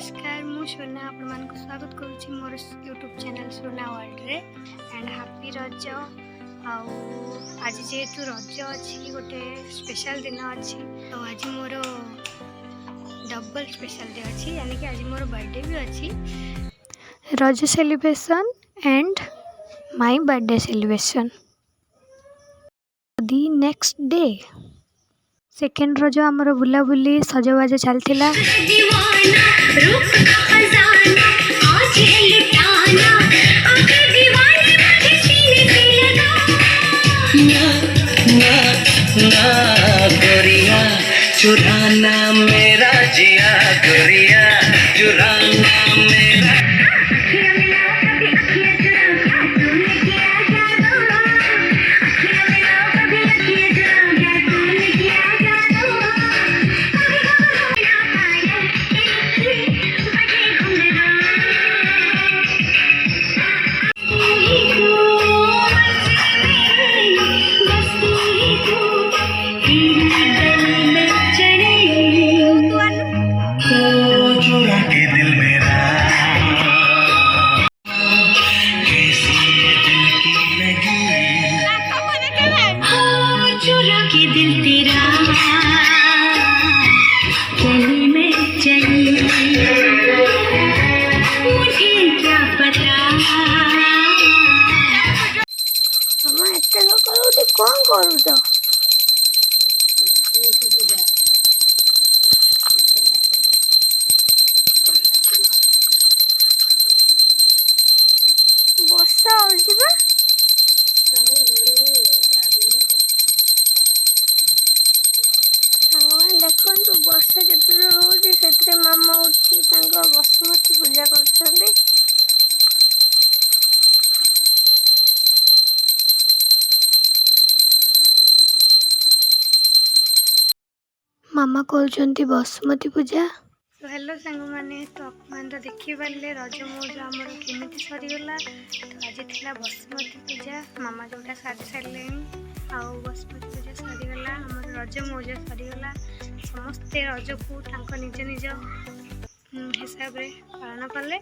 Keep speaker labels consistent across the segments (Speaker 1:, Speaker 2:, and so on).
Speaker 1: नमस्कार मु सोना आपण मान को स्वागत करूची मोर यूट्यूब चैनल सोना वर्ल्ड रे एंड हैप्पी रज आज जेहेतु रज अच्छी गोटे स्पेशल दिन अच्छी तो आज मोर डबल स्पेशल डे अच्छी यानी कि आज मोर बर्थडे भी अच्छी रज celebration and my birthday celebration the next day second रज आमर बुलाबुली सजबाज चलता
Speaker 2: चुराना मेरा जिया गोरिया चुराना मेरा दिल तेरा चली में चली मुझे क्या पता
Speaker 1: मामा एते लोक उठी कोन करू तो वर्षा होउची बा देखु वर्षा जिते रोज से मामा उठी बसुमती पूजा कर मामा कर बसुमती पूजा तो हेलो सांग मैंने तो अपन तो देखी पारे रज मौज आमर केमी सरीगला तो आज थी बसुमती पूजा मामा जोटा सारी सारे बसुमती पूजा सरीगला आमर रज मौज सरीगला समस्ते रज को निज निज हिसाब से पालन कले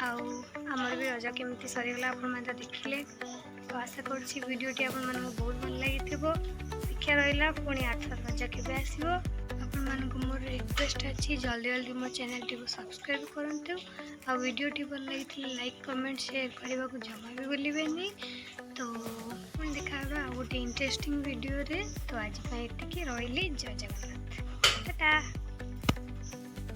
Speaker 1: आमर भी रज केमी सरीगला आपण तो देखिले तो आशा करीडियोटी आप बहुत भल लगी शिक्षा रहा पुणी आठर रज के आसो आपण मोर रिक्वेस्ट अच्छी जल्दी जल्दी मो चैनल टी सब्सक्राइब करूँ आ वीडियोटी भल लगी लाइक कमेंट शेयर करने को जमा भी भूलें तो पुणी देखा गोटे इंटरेस्टिंग वीडियो रे तो आज रही जय जगन्नाथ टाटा।